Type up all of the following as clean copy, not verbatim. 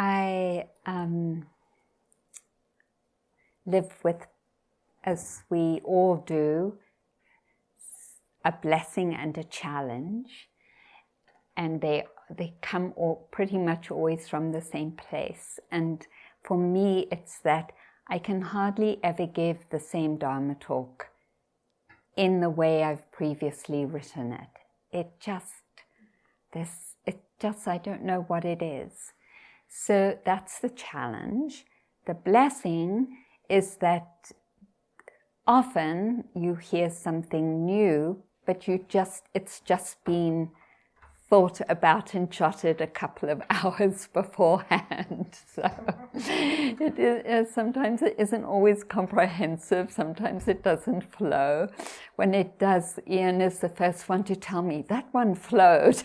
I live with, as we all do, a blessing and a challenge, and they come all pretty much always from the same place. And for me, it's that I can hardly ever give the same Dharma talk in the way I've previously written it. I don't know what it is. So that's the challenge. The blessing is that often you hear something new, but it's just been thought about and jotted a couple of hours beforehand. So sometimes it isn't always comprehensive, sometimes it doesn't flow. When it does, Ian is the first one to tell me, that one flowed.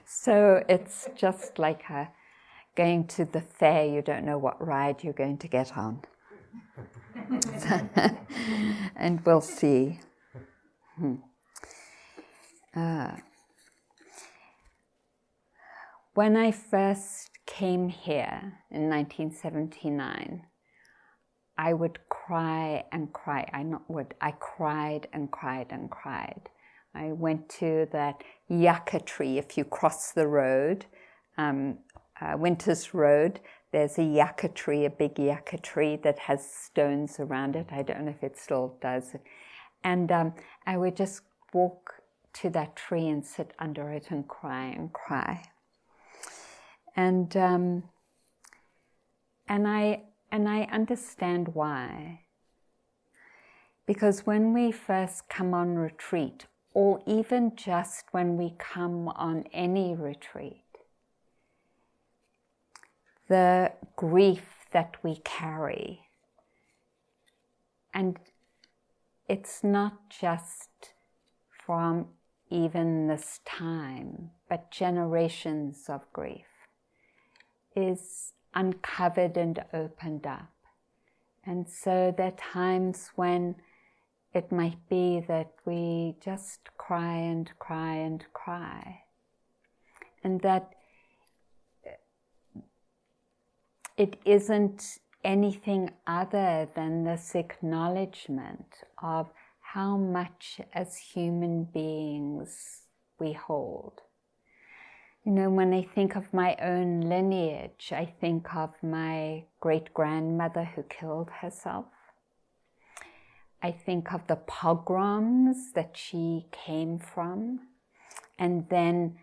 So it's just like going to the fair, you don't know what ride you're going to get on. And we'll see. When I first came here in 1979, I would cry and cry. I cried and cried and cried. I went to that yucca tree. If you cross the road, Winters Road, there's a yucca tree, a big yucca tree that has stones around it. I don't know if it still does. And I would just walk to that tree and sit under it and cry and cry. And I understand why. Because when we first come on retreat, or even just when we come on any retreat, the grief that we carry, and it's not just from even this time, but generations of grief, is uncovered and opened up. And so there are times when it might be that we just cry and cry and cry, and that it isn't anything other than this acknowledgement of how much as human beings we hold. You know, when I think of my own lineage, I think of my great-grandmother who killed herself. I think of the pogroms that she came from, and then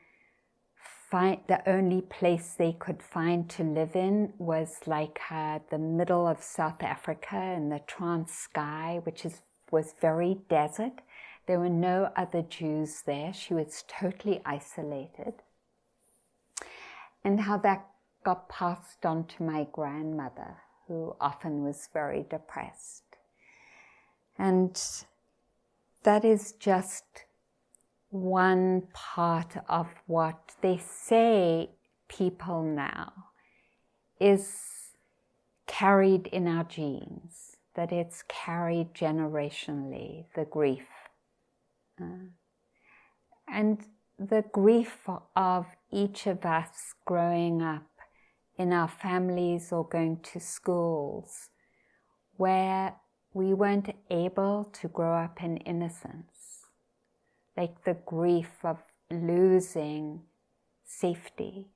the only place they could find to live in was like the middle of South Africa in the Transkei, which was very desert. There were no other Jews there. She was totally isolated. And how that got passed on to my grandmother, who often was very depressed. And that is just one part of what they say people now is carried in our genes, that it's carried generationally, the grief. And the grief of each of us growing up in our families or going to schools where we weren't able to grow up in innocence, like the grief of losing safety,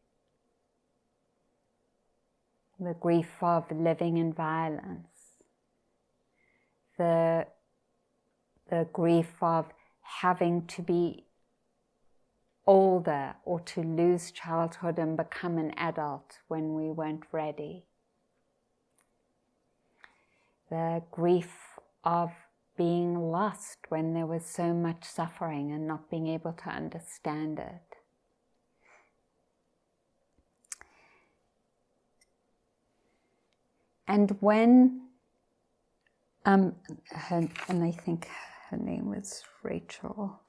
the grief of living in violence, the grief of having to be older or to lose childhood and become an adult when we weren't ready. The grief of being lost when there was so much suffering and not being able to understand it. And when, and I think her name was Rachel,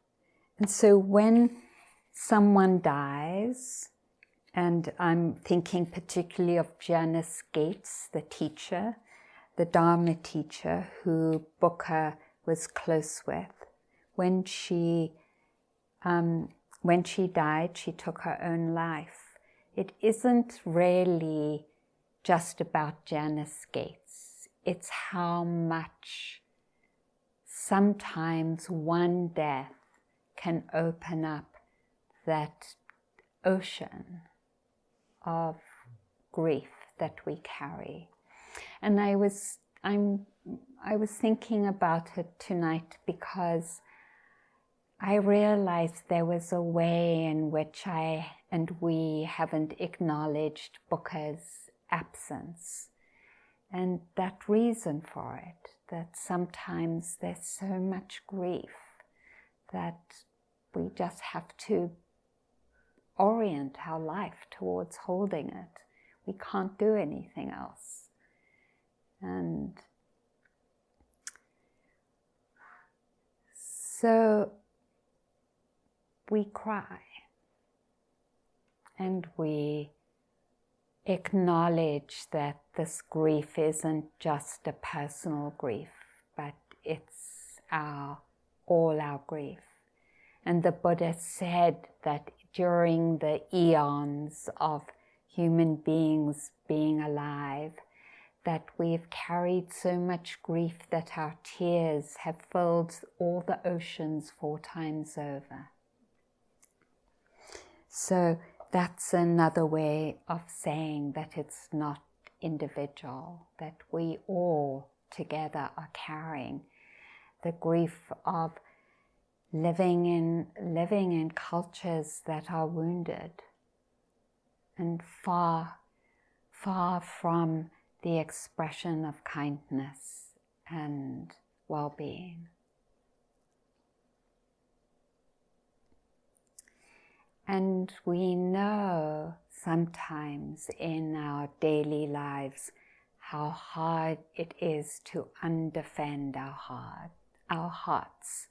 and so when someone dies, and I'm thinking particularly of Janice Gates, the teacher, the Dharma teacher who Booker was close with, when she when she died, she took her own life. It isn't really just about Janice Gates. It's how much sometimes one death can open up that ocean of grief that we carry. And I was thinking about it tonight because I realized there was a way in which I and we haven't acknowledged Booker's absence, and that reason for it, that sometimes there's so much grief that we just have to orient our life towards holding it. We can't do anything else. And so we cry and we acknowledge that this grief isn't just a personal grief, but it's all our grief. And the Buddha said that during the eons of human beings being alive, that we've carried so much grief that our tears have filled all the oceans 4 times over. So that's another way of saying that it's not individual, that we all together are carrying the grief of living in cultures that are wounded and far from the expression of kindness and well-being. And we know sometimes in our daily lives how hard it is to undefend our hearts,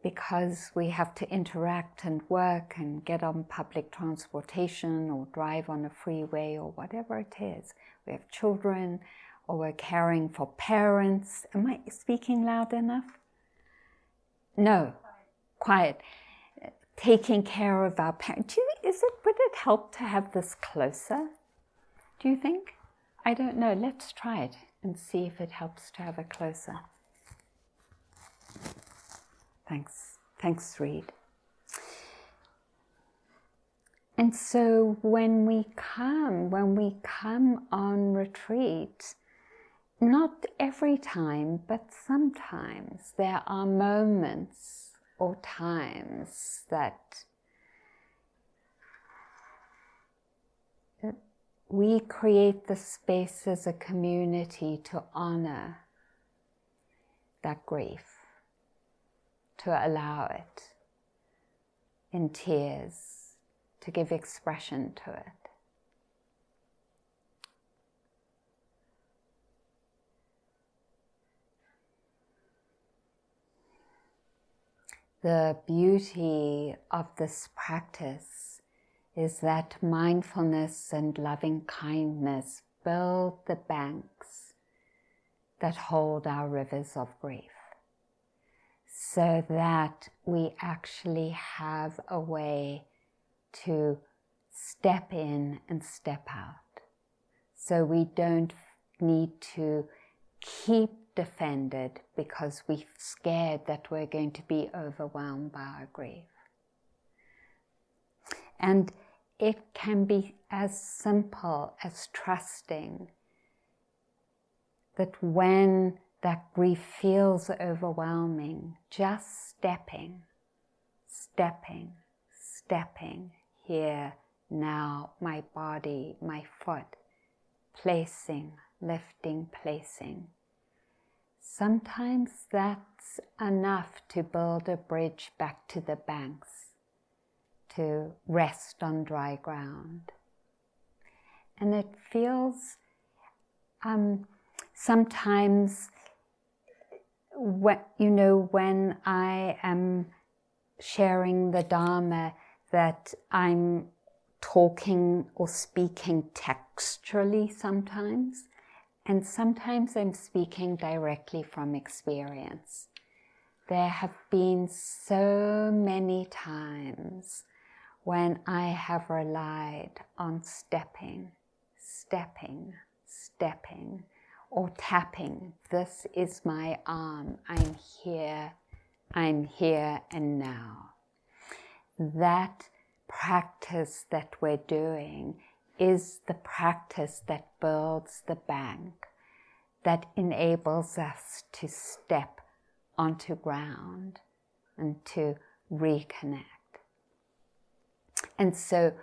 because we have to interact and work and get on public transportation or drive on a freeway or whatever it is. We have children, or we're caring for parents. Am I speaking loud enough? No, quiet. Taking care of our parents. Would it help to have this closer? Do you think? I don't know. Let's try it and see if it helps to have it closer. Thanks, Reed. And so when we come on retreat, not every time, but sometimes there are moments or times that we create the space as a community to honor that grief, to allow it in tears, to give expression to it. The beauty of this practice is that mindfulness and loving kindness build the banks that hold our rivers of grief, so that we actually have a way to step in and step out. So we don't need to keep defended because we're scared that we're going to be overwhelmed by our grief. And it can be as simple as trusting that when that grief feels overwhelming, just stepping, here, now, my body, my foot, placing, lifting, placing. Sometimes that's enough to build a bridge back to the banks, to rest on dry ground. And it feels sometimes, when I am sharing the Dharma, that I'm talking or speaking textually sometimes, and sometimes I'm speaking directly from experience. there have been so many times when I have relied on stepping, or tapping. This is my arm. I'm here and now. That practice that we're doing is the practice that builds the bank, that enables us to step onto ground and to reconnect. And so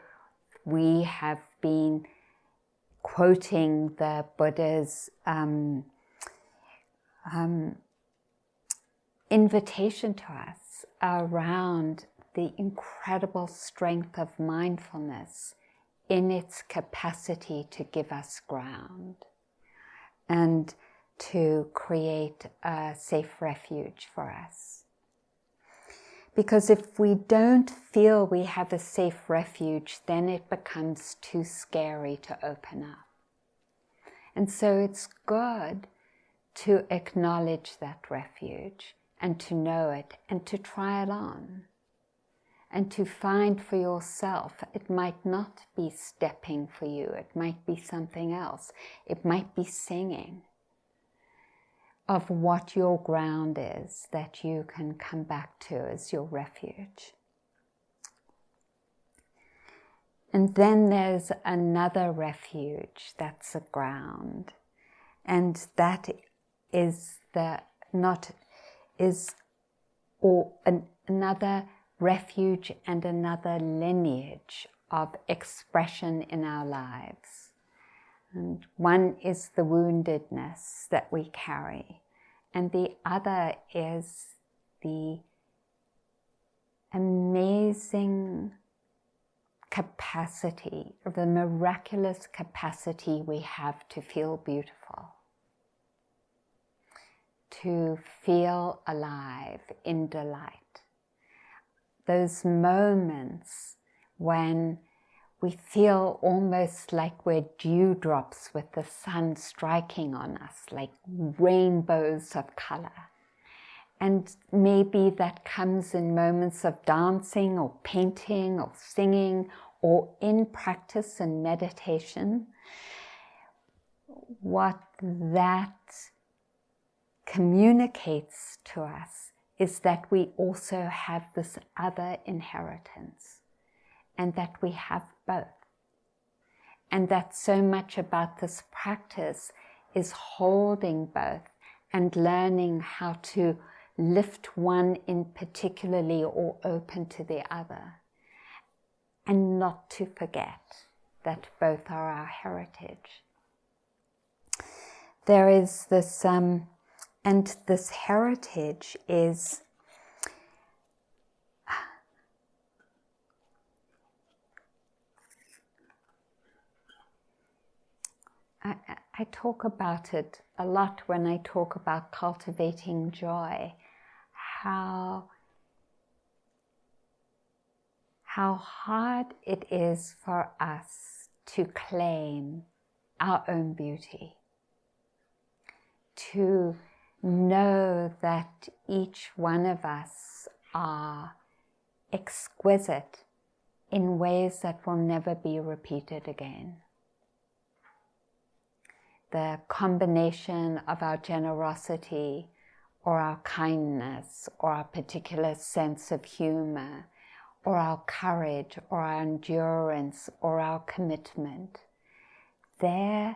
we have been quoting the Buddha's invitation to us around the incredible strength of mindfulness in its capacity to give us ground and to create a safe refuge for us. Because if we don't feel we have a safe refuge, then it becomes too scary to open up. And so it's good to acknowledge that refuge and to know it and to try it on. And to find for yourself, it might not be stepping for you, it might be something else. It might be singing of what your ground is that you can come back to as your refuge. And then there's another refuge that's a ground, and that is another refuge and another lineage of expression in our lives. And one is the woundedness that we carry, and the other is the amazing capacity, or the miraculous capacity we have to feel beautiful, to feel alive in delight. Those moments when we feel almost like we're dewdrops with the sun striking on us, like rainbows of color. And maybe that comes in moments of dancing or painting or singing or in practice and meditation. What that communicates to us is that we also have this other inheritance, and that we have both. And that so much about this practice is holding both and learning how to lift one in particularly or open to the other, and not to forget that both are our heritage. There is this, and this heritage is I talk about it a lot when I talk about cultivating joy, how hard it is for us to claim our own beauty, to know that each one of us are exquisite in ways that will never be repeated again. The combination of our generosity or our kindness or our particular sense of humor or our courage or our endurance or our commitment, they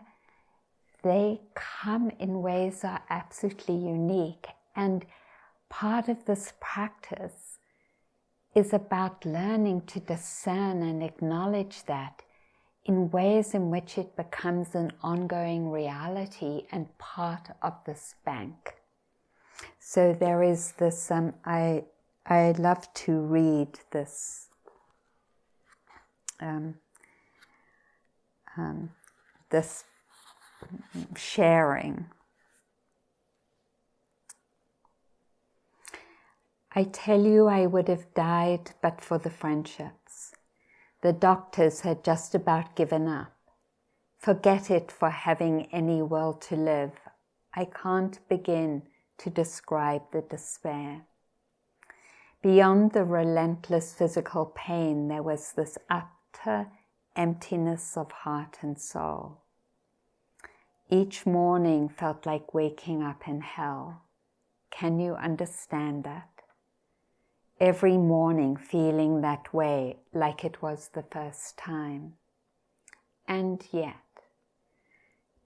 come in ways that are absolutely unique. And part of this practice is about learning to discern and acknowledge that in ways in which it becomes an ongoing reality and part of this bank. So there is this, I love to read this, this sharing. I tell you, I would have died but for the friendships. The doctors had just about given up. Forget it for having any will to live. I can't begin to describe the despair. Beyond the relentless physical pain, there was this utter emptiness of heart and soul. Each morning felt like waking up in hell. Can you understand that? Every morning feeling that way, like it was the first time. And yet,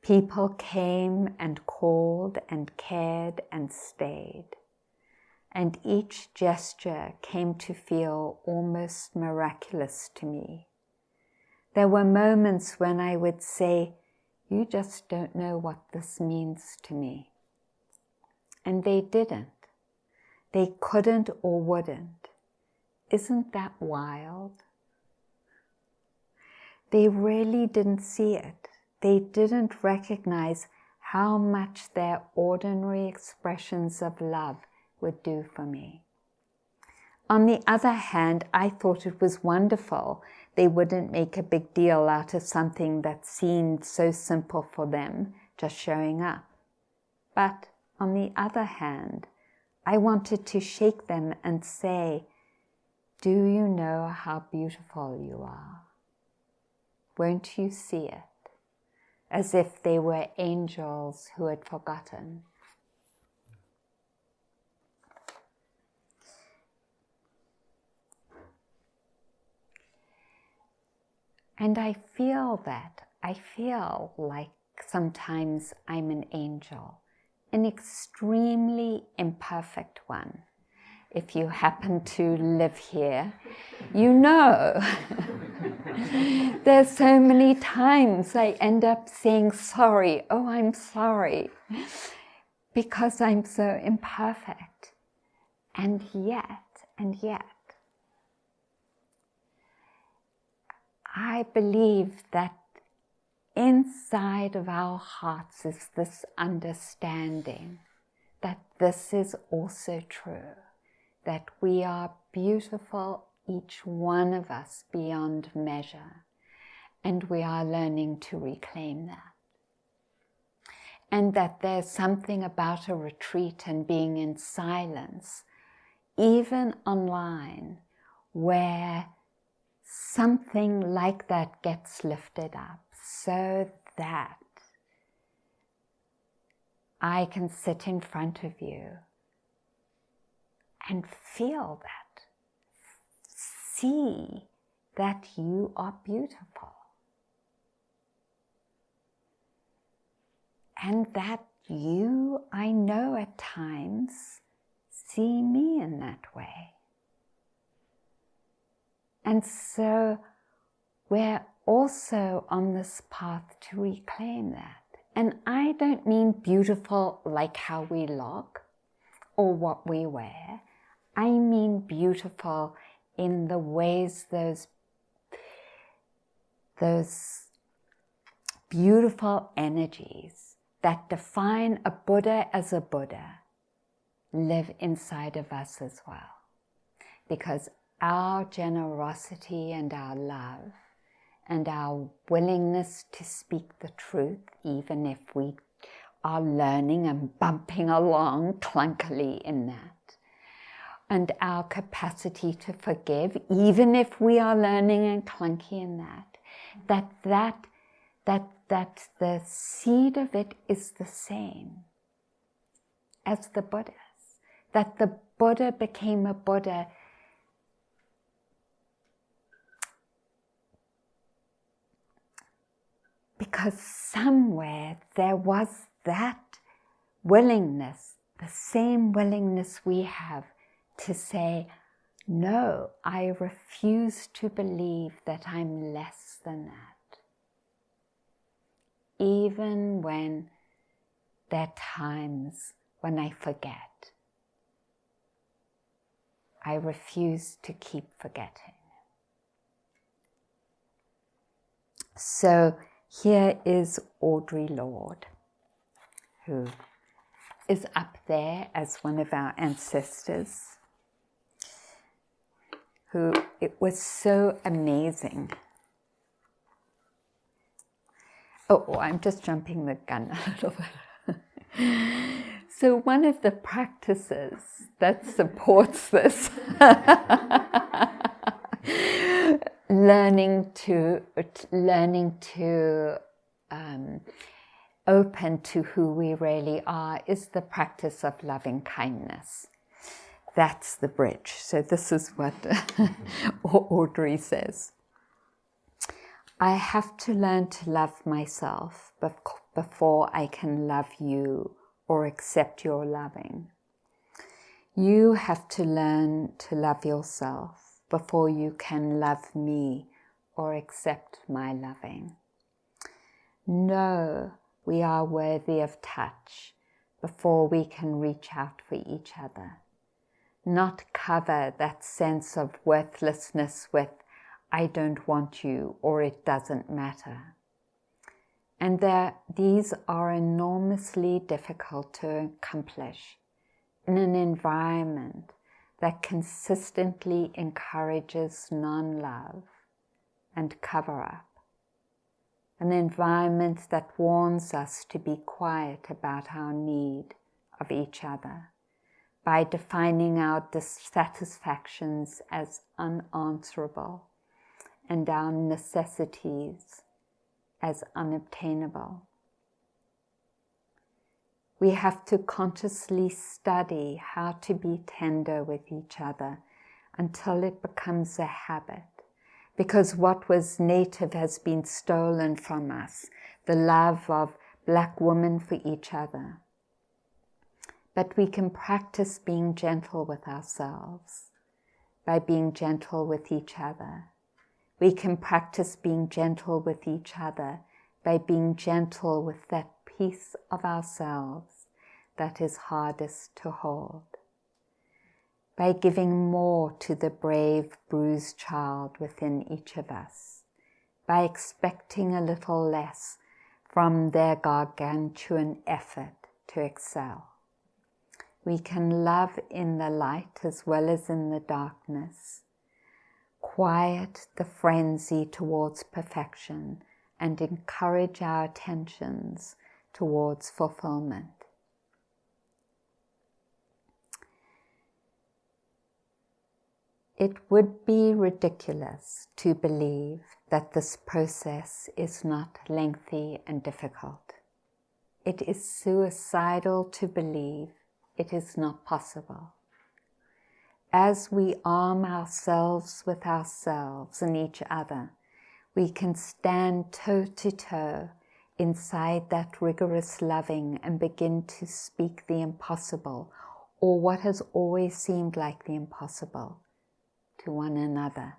people came and called and cared and stayed. And each gesture came to feel almost miraculous to me. There were moments when I would say, "You just don't know what this means to me." And they didn't. They couldn't or wouldn't. Isn't that wild? They really didn't see it. They didn't recognize how much their ordinary expressions of love would do for me. On the other hand, I thought it was wonderful they wouldn't make a big deal out of something that seemed so simple for them, just showing up. But on the other hand, I wanted to shake them and say, "Do you know how beautiful you are? Won't you see it?" As if they were angels who had forgotten. And I feel that. I feel like sometimes I'm an angel, an extremely imperfect one. If you happen to live here, you know. There's so many times I end up saying sorry. Oh, I'm sorry. Because I'm so imperfect. And yet, I believe that inside of our hearts is this understanding that this is also true, that we are beautiful, each one of us, beyond measure, and we are learning to reclaim that. And that there's something about a retreat and being in silence, even online, where something like that gets lifted up so that I can sit in front of you and feel that, see that you are beautiful. And that you, I know at times, see me in that way. And so we're also on this path to reclaim that. And I don't mean beautiful like how we look or what we wear. I mean beautiful in the ways those beautiful energies that define a Buddha as a Buddha live inside of us as well. Because our generosity and our love and our willingness to speak the truth, even if we are learning and bumping along clunkily in that, and our capacity to forgive, even if we are learning and clunky in that the seed of it is the same as the Buddha's. That the Buddha became a Buddha because somewhere there was that willingness, the same willingness we have to say, no, I refuse to believe that I'm less than that. Even when there are times when I forget, I refuse to keep forgetting. So here is Audre Lorde, who is up there as one of our ancestors, who it was so amazing. Oh, I'm just jumping the gun a little bit. So one of the practices that supports this, learning to open to who we really are, is the practice of loving kindness. That's the bridge. So this is what Audrey says. I have to learn to love myself before I can love you or accept your loving. You have to learn to love yourself before you can love me or accept my loving. Know we are worthy of touch before we can reach out for each other. Not cover that sense of worthlessness with I don't want you or it doesn't matter. And these are enormously difficult to accomplish in an environment that consistently encourages non-love and cover-up. An environment that warns us to be quiet about our need of each other by defining our dissatisfactions as unanswerable and our necessities as unobtainable. We have to consciously study how to be tender with each other until it becomes a habit, because what was native has been stolen from us, the love of black women for each other. But we can practice being gentle with ourselves by being gentle with each other. We can practice being gentle with each other by being gentle with that piece of ourselves that is hardest to hold. By giving more to the brave, bruised child within each of us. By expecting a little less from their gargantuan effort to excel. We can love in the light as well as in the darkness. Quiet the frenzy towards perfection and encourage our attentions towards fulfillment. It would be ridiculous to believe that this process is not lengthy and difficult. It is suicidal to believe it is not possible. As we arm ourselves with ourselves and each other, we can stand toe to toe inside that rigorous loving and begin to speak the impossible, or what has always seemed like the impossible, to one another.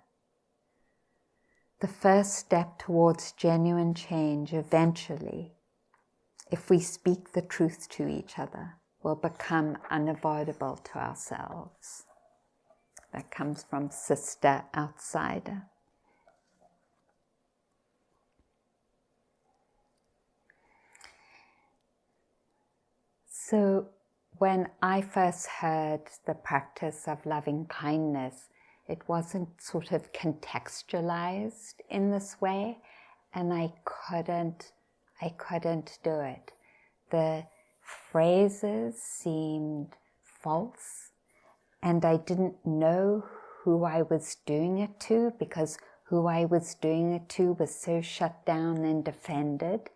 The first step towards genuine change eventually, if we speak the truth to each other, will become unavoidable to ourselves. That comes from Sister Outsider. So when I first heard the practice of loving kindness, it wasn't sort of contextualized in this way, and I couldn't do it. The phrases seemed false, and I didn't know who I was doing it to, because who I was doing it to was so shut down and defended.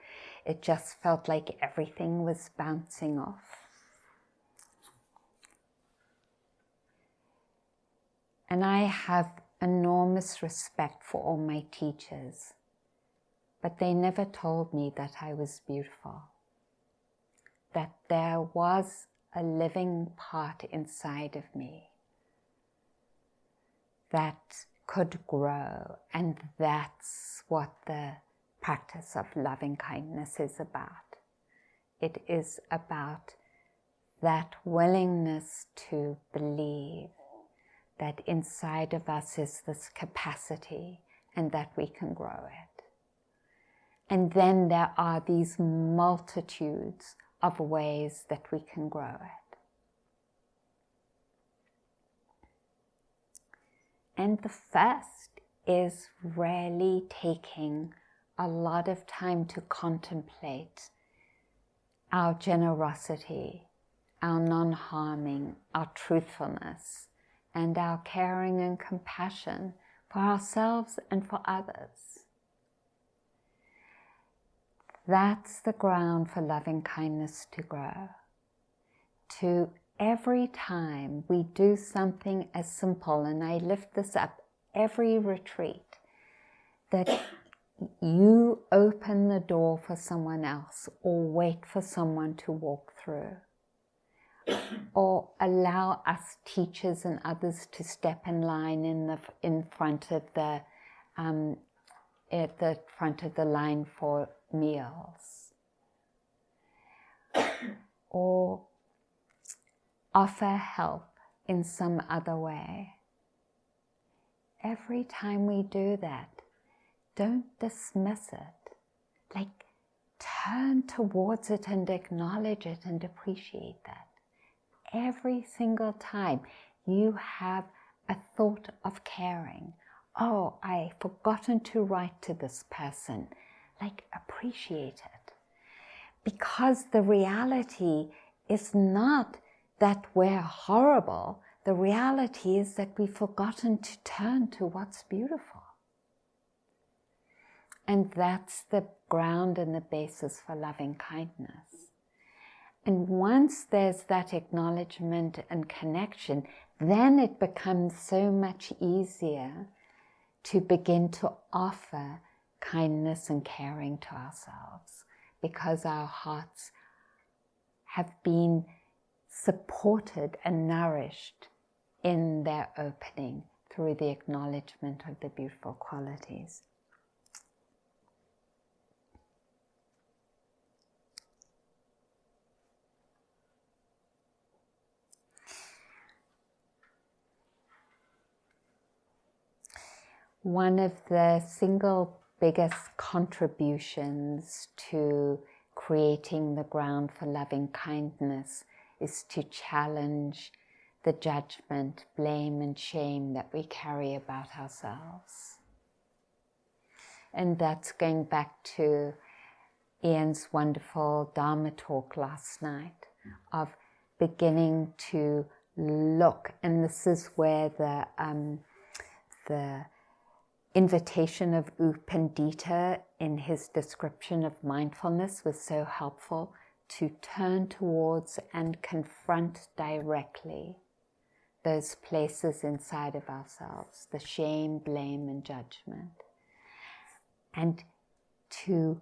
It just felt like everything was bouncing off. And I have enormous respect for all my teachers, but they never told me that I was beautiful, that there was a living part inside of me that could grow, and that's what the practice of loving kindness is about. It is about that willingness to believe that inside of us is this capacity and that we can grow it. And then there are these multitudes of ways that we can grow it. And the first is really taking a lot of time to contemplate our generosity, our non-harming, our truthfulness, and our caring and compassion for ourselves and for others. That's the ground for loving kindness to grow. To every time we do something as simple, and I lift this up every retreat, that you open the door for someone else, or wait for someone to walk through, or allow us teachers and others to step in line in front of the at the front of the line for meals, or offer help in some other way. Every time we do that, don't dismiss it. Like, turn towards it and acknowledge it and appreciate that. Every single time you have a thought of caring, oh, I've forgotten to write to this person, like, appreciate it. Because the reality is not that we're horrible. The reality is that we've forgotten to turn to what's beautiful. And that's the ground and the basis for loving kindness. And once there's that acknowledgement and connection, then it becomes so much easier to begin to offer kindness and caring to ourselves, because our hearts have been supported and nourished in their opening through the acknowledgement of the beautiful qualities. One of the single biggest contributions to creating the ground for loving kindness is to challenge the judgment, blame and shame that we carry about ourselves. And that's going back to Ian's wonderful Dharma talk last night, of beginning to look, and this is where the invitation of U Pandita in his description of mindfulness was so helpful, to turn towards and confront directly those places inside of ourselves, the shame, blame, and judgment, and to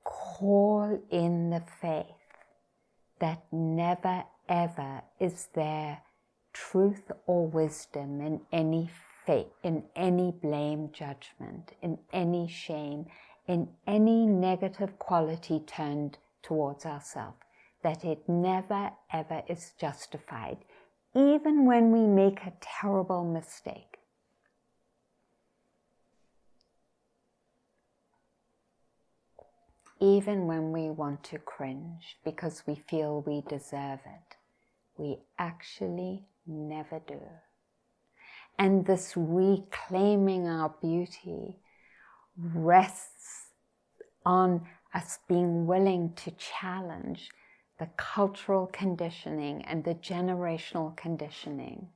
call in the faith that never ever is there truth or wisdom in any faith, in any blame, judgment, in any shame, in any negative quality turned towards ourselves, that it never ever is justified, even when we make a terrible mistake. Even when we want to cringe because we feel we deserve it, we actually never do. And this reclaiming our beauty rests on us being willing to challenge the cultural conditioning and the generational conditioning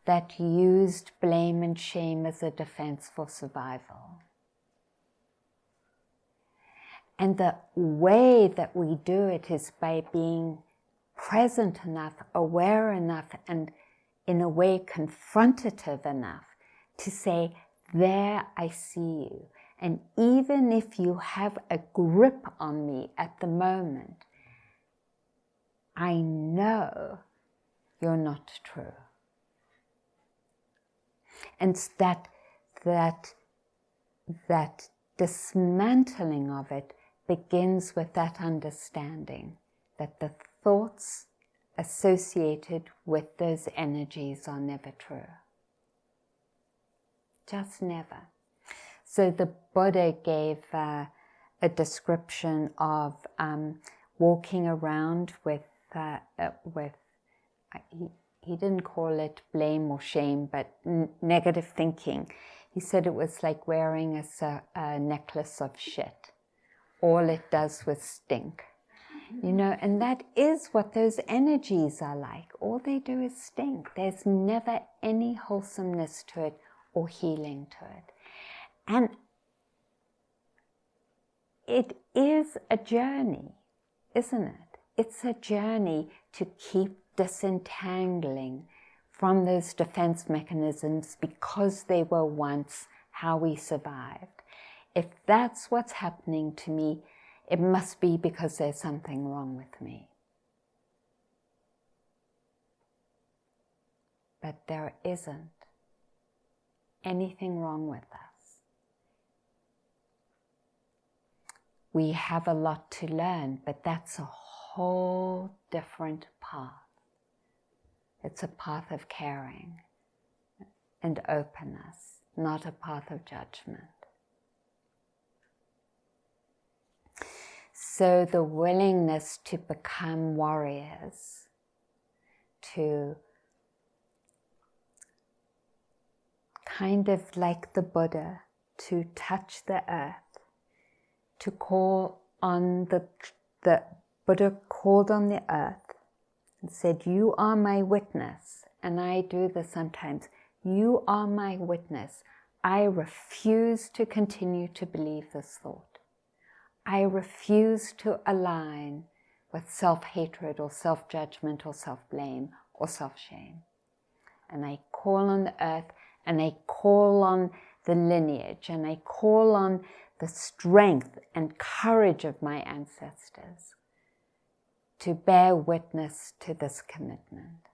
that used blame and shame as a defense for survival. And the way that we do it is by being present enough, aware enough, and in a way confrontative enough to say, there I see you. And even if you have a grip on me at the moment, I know you're not true. And that dismantling of it begins with that understanding that the thoughts associated with those energies are never true. Just never. So the Buddha gave a description of walking around with he didn't call it blame or shame, but negative thinking. He said it was like wearing a necklace of shit. All it does was stink. You know, and that is what those energies are like. All they do is stink. There's never any wholesomeness to it or healing to it. And it is a journey, isn't it? It's a journey to keep disentangling from those defense mechanisms because they were once how we survived. If that's what's happening to me, it must be because there's something wrong with me. But there isn't anything wrong with us. We have a lot to learn, but that's a whole different path. It's a path of caring and openness, not a path of judgment. So the willingness to become warriors, to kind of like the Buddha, to touch the earth, to call on the Buddha called on the earth and said, "You are my witness." And I do this sometimes. "You are my witness. I refuse to continue to believe this thought. I refuse to align with self-hatred or self-judgment or self-blame or self-shame." And I call on the earth, and I call on the lineage, and I call on the strength and courage of my ancestors to bear witness to this commitment.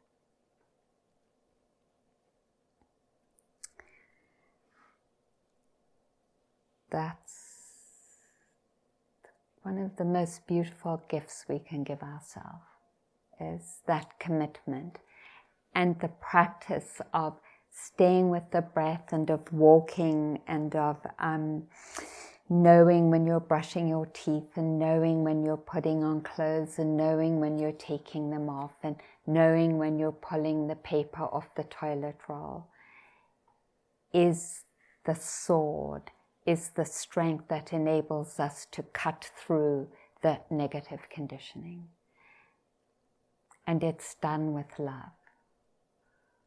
That's one of the most beautiful gifts we can give ourselves, is that commitment and the practice of staying with the breath and of walking and of knowing when you're brushing your teeth and knowing when you're putting on clothes and knowing when you're taking them off and knowing when you're pulling the paper off the toilet roll is the sword, is the strength that enables us to cut through the negative conditioning. And it's done with love.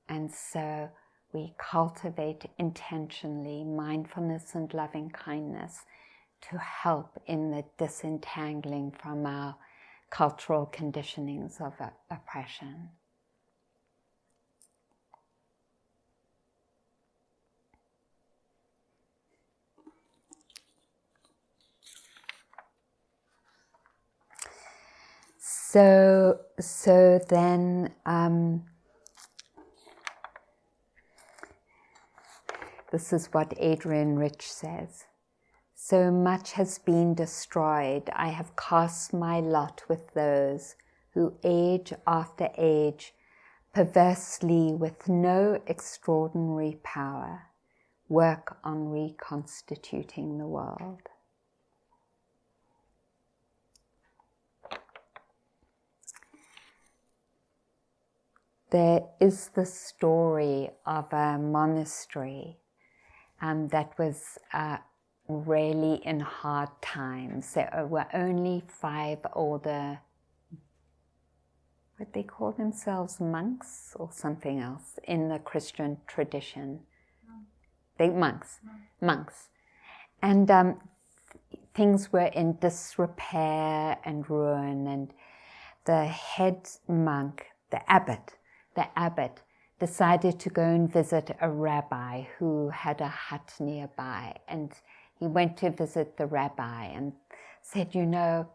And so we cultivate intentionally mindfulness and loving kindness to help in the disentangling from our cultural conditionings of oppression. So then this is what Adrian Rich says. "So much has been destroyed. I have cast my lot with those who age after age, perversely with no extraordinary power, work on reconstituting the world." There is the story of a monastery that was really in hard times. There were only 5 older, what they call themselves, monks or something else in the Christian tradition. Monks. And things were in disrepair and ruin, and the head monk, the abbot, decided to go and visit a rabbi who had a hut nearby. And he went to visit the rabbi and said, "You know,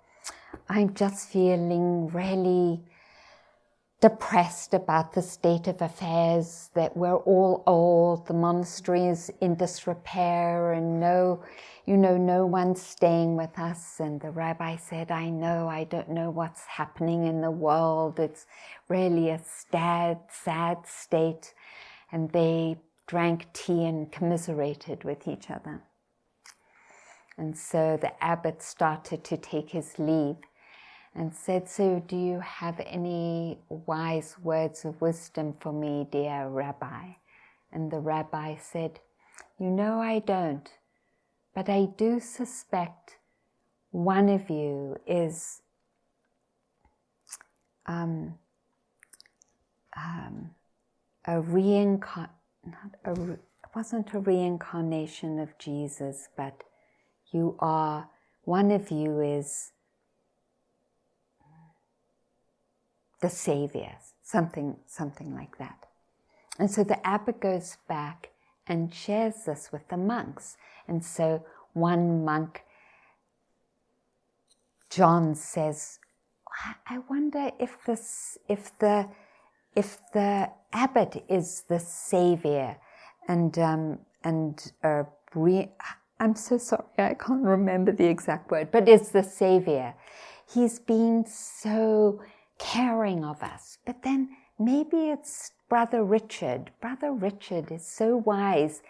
I'm just feeling really depressed about the state of affairs, that we're all old, the monastery is in disrepair, and no one's staying with us." And the rabbi said, "I know, I don't know what's happening in the world. It's really a sad state." And they drank tea and commiserated with each other. And so the abbot started to take his leave and said, "So do you have any wise words of wisdom for me, dear rabbi?" And the rabbi said, "You know I don't, but I do suspect one of you is it wasn't a reincarnation of Jesus, but one of you is the Savior, something like that. And so the abbot goes back and shares this with the monks. And so one monk, John, says, I wonder if the abbot is the Savior. And I'm so sorry, I can't remember the exact word, but it's the Savior. He's been so caring of us. But then maybe it's Brother Richard. Brother Richard is so wise.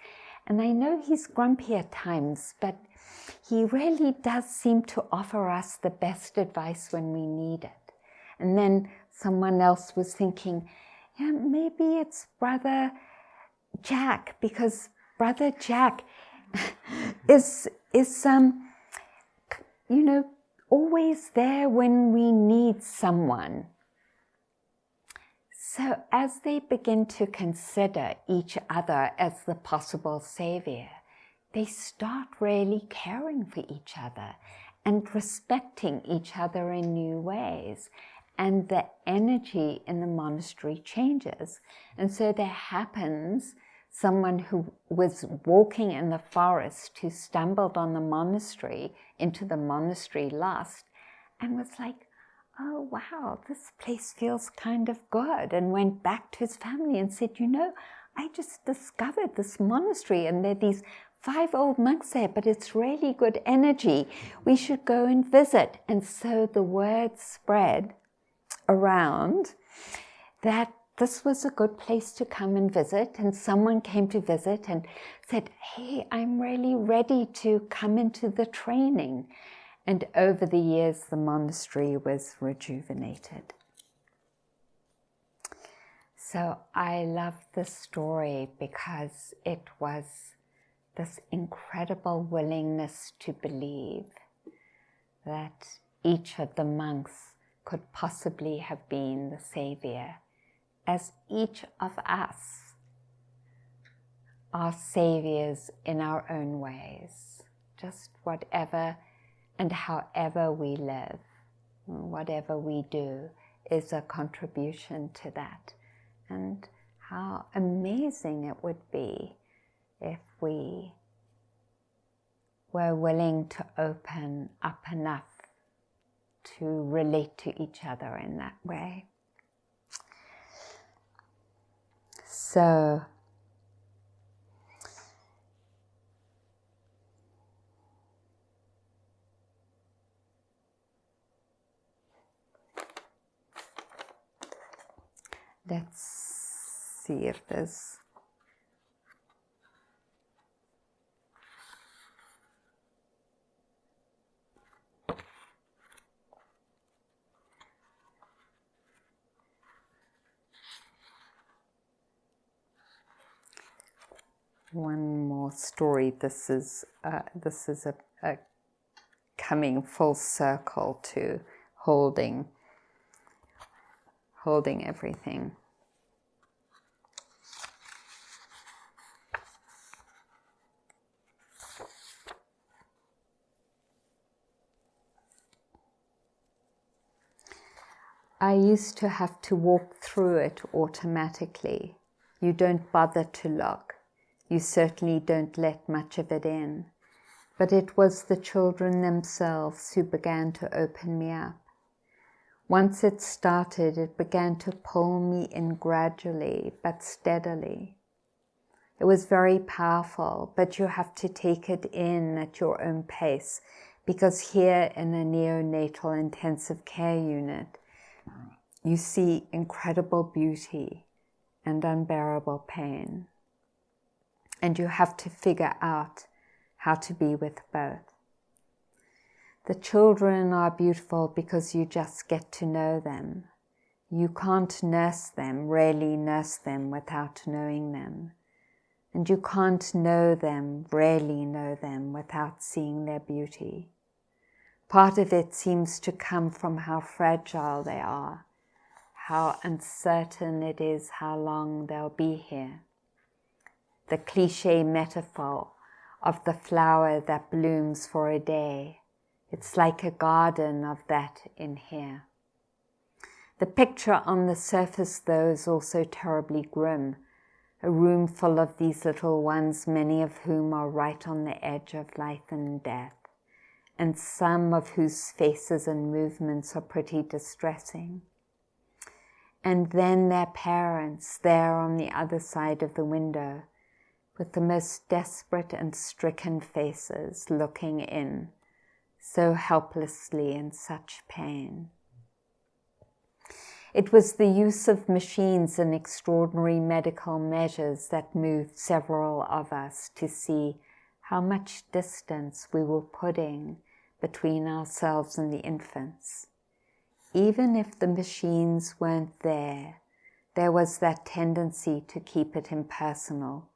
And I know he's grumpy at times, but he really does seem to offer us the best advice when we need it. And then someone else was thinking, yeah, maybe it's Brother Jack, because Brother Jack is always there when we need someone. So as they begin to consider each other as the possible Savior, they start really caring for each other and respecting each other in new ways. And the energy in the monastery changes. And so there happens someone who was walking in the forest who stumbled on the monastery, into the monastery lost, and was like, oh wow, this place feels kind of good, and went back to his family and said, I just discovered this monastery and there are these 5 old monks there, but it's really good energy. We should go and visit. And so the word spread around that this was a good place to come and visit, and someone came to visit and said, hey, I'm really ready to come into the training. And over the years, the monastery was rejuvenated. So I love this story because it was this incredible willingness to believe that each of the monks could possibly have been the Savior, as each of us are saviors in our own ways. Just whatever and however we live, whatever we do is a contribution to that. And how amazing it would be if we were willing to open up enough to relate to each other in that way. So, let's see if there's one more story. This is a coming full circle to holding everything. I used to have to walk through it automatically. You don't bother to look. You certainly don't let much of it in. But it was the children themselves who began to open me up. Once it started, it began to pull me in gradually but steadily. It was very powerful, but you have to take it in at your own pace, because here in a neonatal intensive care unit, you see incredible beauty and unbearable pain. And you have to figure out how to be with both. The children are beautiful because you just get to know them. You can't really nurse them without knowing them. And you can't really know them without seeing their beauty. Part of it seems to come from how fragile they are, how uncertain it is how long they'll be here. The cliché metaphor of the flower that blooms for a day. It's like a garden of that in here. The picture on the surface, though, is also terribly grim. A room full of these little ones, many of whom are right on the edge of life and death, and some of whose faces and movements are pretty distressing. And then their parents there on the other side of the window, with the most desperate and stricken faces looking in, so helplessly in such pain. It was the use of machines and extraordinary medical measures that moved several of us to see how much distance we were putting between ourselves and the infants. Even if the machines weren't there, there was that tendency to keep it impersonal,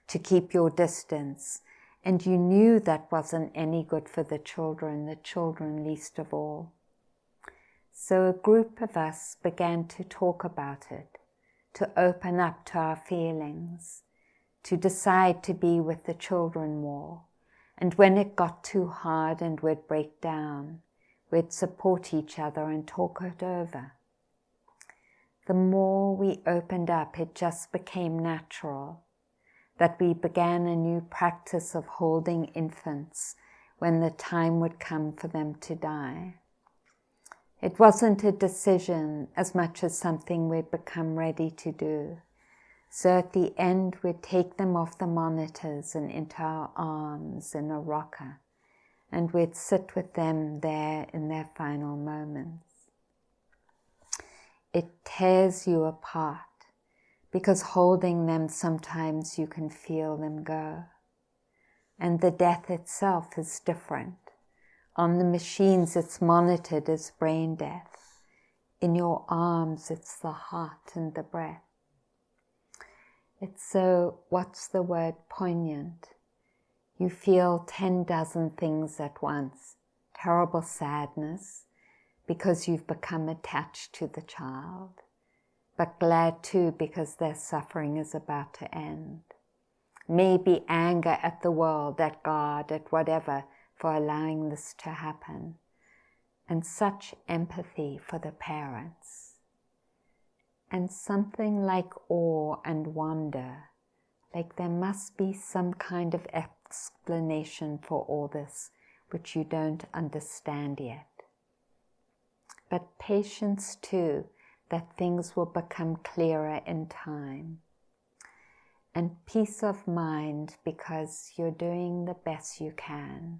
to keep your distance, and you knew that wasn't any good for the children least of all. So a group of us began to talk about it, to open up to our feelings, to decide to be with the children more, and when it got too hard and we'd break down, we'd support each other and talk it over. The more we opened up, it just became natural that we began a new practice of holding infants when the time would come for them to die. It wasn't a decision as much as something we'd become ready to do. So at the end, we'd take them off the monitors and into our arms in a rocker, and we'd sit with them there in their final moments. It tears you apart, because holding them, sometimes you can feel them go. And the death itself is different. On the machines, it's monitored as brain death. In your arms, it's the heart and the breath. It's so, what's the word, poignant. You feel 10 dozen things at once. Terrible sadness, because you've become attached to the child. But glad too, because their suffering is about to end. Maybe anger at the world, at God, at whatever, for allowing this to happen. And such empathy for the parents. And something like awe and wonder, like there must be some kind of explanation for all this, which you don't understand yet. But patience too, that things will become clearer in time. And peace of mind, because you're doing the best you can.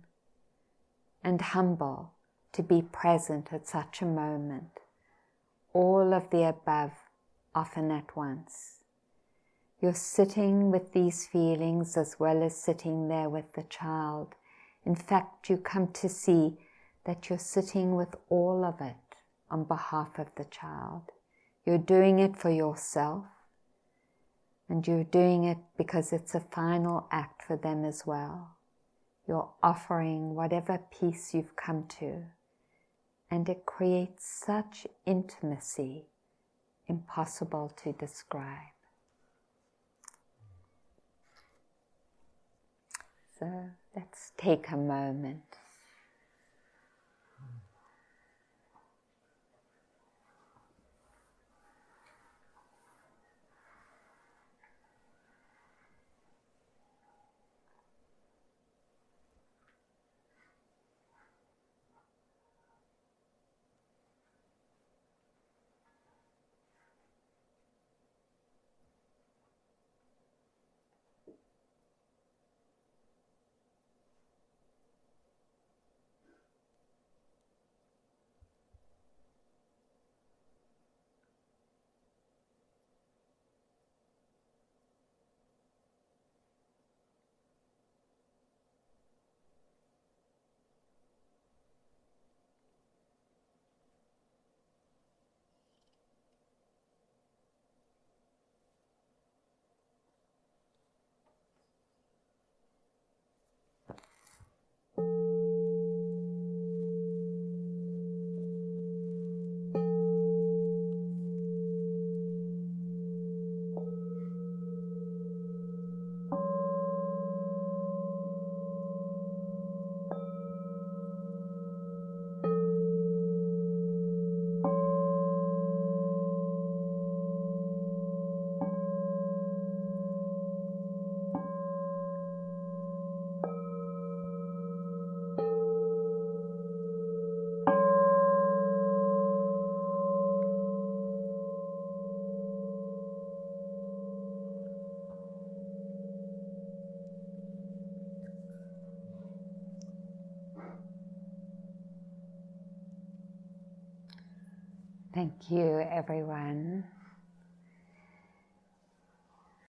And humble to be present at such a moment. All of the above, often at once. You're sitting with these feelings as well as sitting there with the child. In fact, you come to see that you're sitting with all of it on behalf of the child. You're doing it for yourself, and you're doing it because it's a final act for them as well. You're offering whatever peace you've come to, and it creates such intimacy, impossible to describe. So let's take a moment. Thank you, everyone.